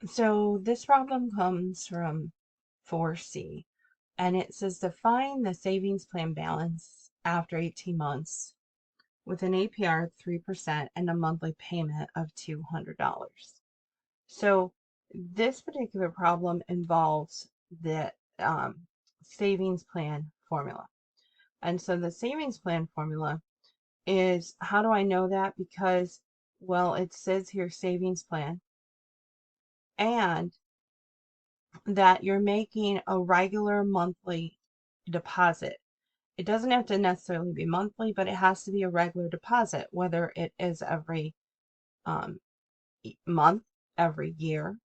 So this problem comes from 4C, and it says to find the savings plan balance after 18 months with an APR of 3% and a monthly payment of $200. So this particular problem involves the savings plan formula. And so the savings plan formula is, how do I know that? Because, well, it says here savings plan, and that you're making a regular monthly deposit. It doesn't have to necessarily be monthly, but it has to be a regular deposit, whether it is every um, month, every year.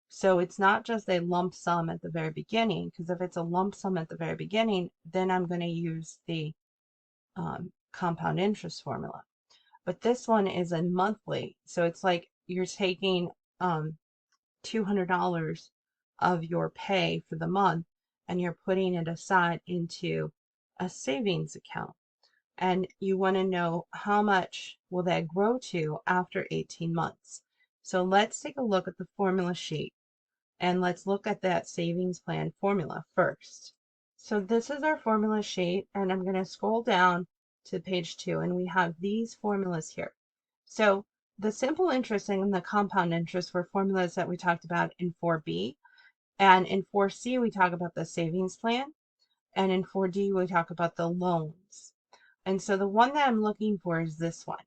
So it's not just a lump sum at the very beginning, because if it's a lump sum at the very beginning, then I'm going to use the compound interest formula. But this one is a monthly, so it's like you're taking $200 of your pay for the month and you're putting it aside into a savings account. And you want to know how much will that grow to after 18 months. So let's take a look at the formula sheet and let's look at that savings plan formula first. So this is our formula sheet, and I'm going to scroll down to page 2, and we have these formulas here. So the simple interest and the compound interest were formulas that we talked about in 4B, and in 4C we talk about the savings plan, and in 4D we talk about the loans. And so the one that I'm looking for is this one.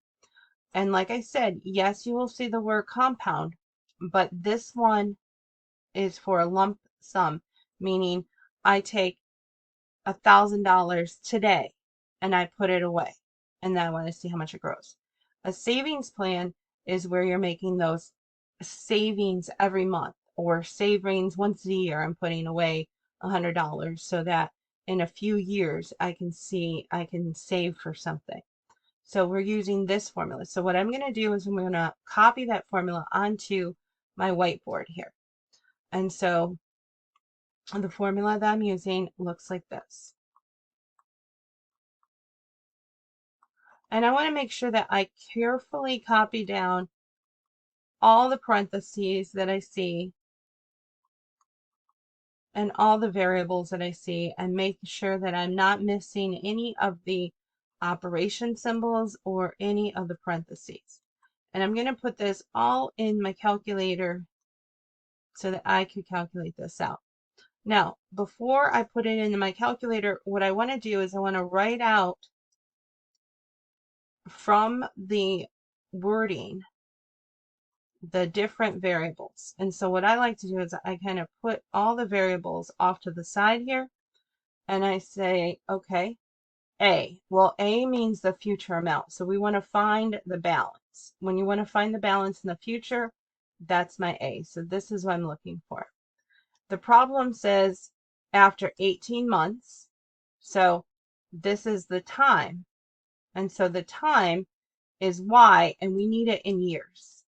And like I said, yes, you will see the word compound, but this one is for a lump sum, meaning I take $1,000 today and I put it away, and then I want to see how much it grows. A savings plan is where you're making those savings every month, or savings once a year. I'm putting away $100 so that in a few years I can save for something. So we're using this formula. So what I'm going to do is I'm going to copy that formula onto my whiteboard here. And so the formula that I'm using looks like this. And I want to make sure that I carefully copy down all the parentheses that I see and all the variables that I see, and make sure that I'm not missing any of the operation symbols or any of the parentheses. And I'm going to put this all in my calculator so that I could calculate this out. Now, before I put it into my calculator, what I want to do is I want to write out from the wording the different variables. And so what I like to do is I kind of put all the variables off to the side here, and I say, okay, A. Well, A means the future amount. So we want to find the balance. When you want to find the balance in the future, that's my A. So this is what I'm looking for. The problem says after 18 months. So this is the time. And so the time is Y, and we need it in years.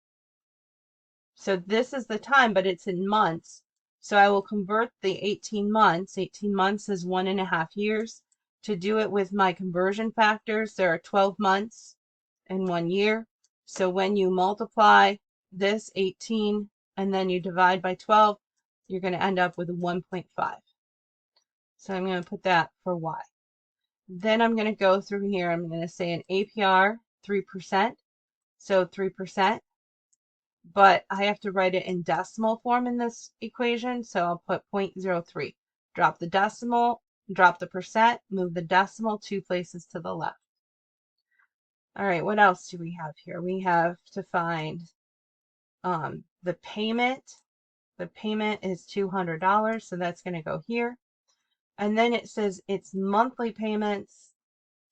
So this is the time, but it's in months. So I will convert the 18 months. 18 months is 1.5 years. To do it with my conversion factors, there are 12 months in 1 year. So when you multiply this 18 and then you divide by 12, you're going to end up with 1.5. So I'm going to put that for Y. Then I'm going to go through here. I'm going to say an APR 3%. So 3%. But I have to write it in decimal form in this equation, so I'll put 0.03. Drop the decimal, drop the percent, move the decimal 2 places to the left. All right, what else do we have here? We have to find the payment. The payment is $200, so that's going to go here. And then it says it's monthly payments.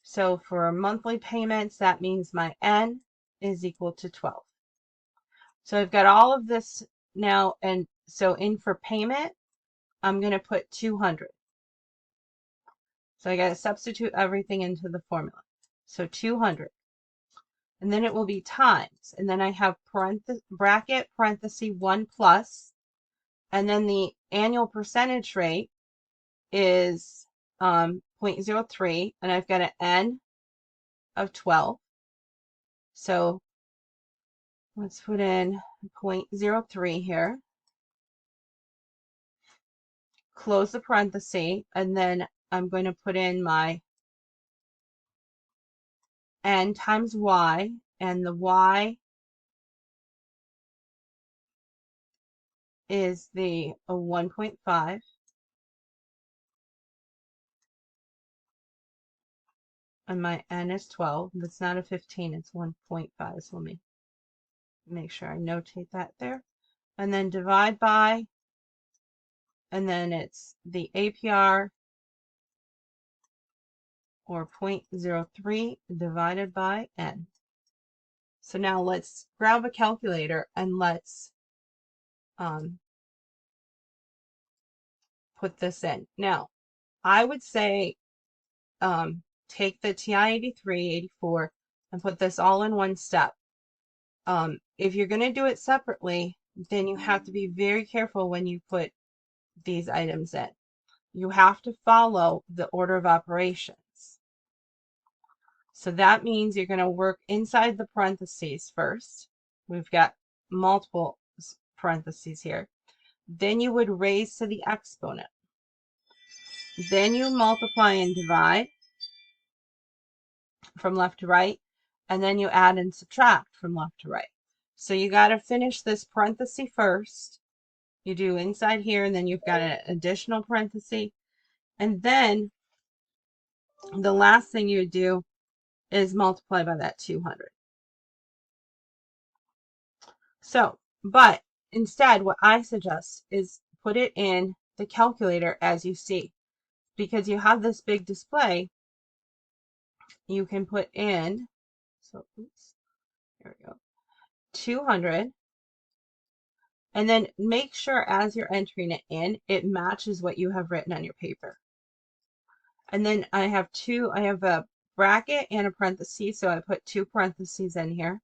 So for monthly payments, that means my N is equal to 12. So I've got all of this now, and so in for payment, I'm going to put 200. So I got to substitute everything into the formula. So 200. And then it will be times. And then I have bracket, parenthesis, 1 plus. And then the annual percentage rate is 0.03. And I've got an N of 12. So let's put in 0.03 here. close the parenthesis, and then I'm going to put in my n times y, and the y is the 1.5, and my n is 12. That's not a 15, it's 1.5. So let me make sure I notate that there. And then divide by, and then it's the APR, or 0.03 divided by n. So now let's grab a calculator and let's put this in. Now, I would say take the TI-83, 84, and put this all in one step. If you're going to do it separately, then you have to be very careful when you put these items in. You have to follow the order of operations. So that means you're going to work inside the parentheses first. We've got multiple parentheses here. Then you would raise to the exponent. Then you multiply and divide from left to right, and then you add and subtract from left to right. So you got to finish this parenthesis first. You do inside here, and then you've got an additional parenthesis. And then the last thing you do is multiply by that 200. So, but instead, what I suggest is put it in the calculator as you see. Because you have this big display, you can put in, so oops, there we go, 200, and then make sure as you're entering it in, it matches what you have written on your paper. And then I have a bracket and a parenthesis, so I put 2 parentheses in here.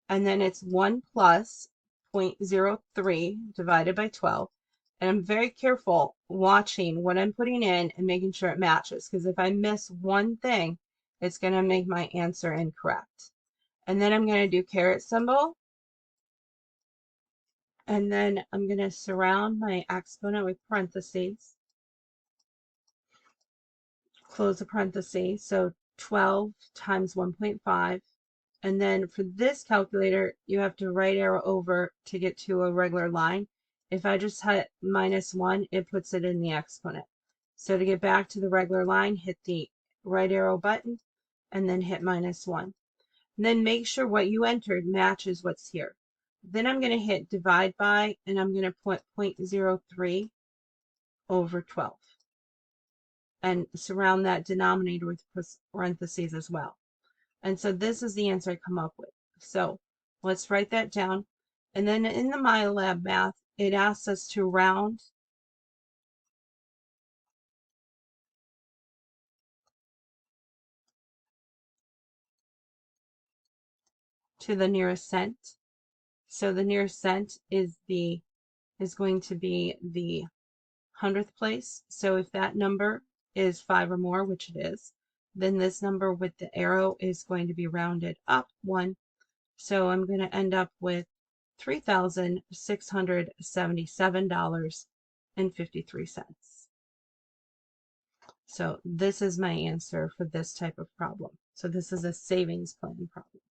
And then it's 1 plus 0.03 divided by 12. And I'm very careful watching what I'm putting in and making sure it matches, because if I miss one thing, it's going to make my answer incorrect. And then I'm going to do caret symbol. And then I'm going to surround my exponent with parentheses. Close the parentheses. So 12 times 1.5. And then for this calculator, you have to right arrow over to get to a regular line. If I just hit -1, it puts it in the exponent. So to get back to the regular line, hit the right arrow button and then hit -1. And then make sure what you entered matches what's here. Then I'm going to hit divide by, and I'm going to put 0.03 over 12. And surround that denominator with parentheses as well. And so this is the answer I come up with. So let's write that down. And then in the MyLab math, it asks us to round to the nearest cent. So the nearest cent is going to be the 100th place. So if that number is 5 or more, which it is, then this number with the arrow is going to be rounded up 1. So I'm going to end up with $3,677.53. So this is my answer for this type of problem. So this is a savings plan problem.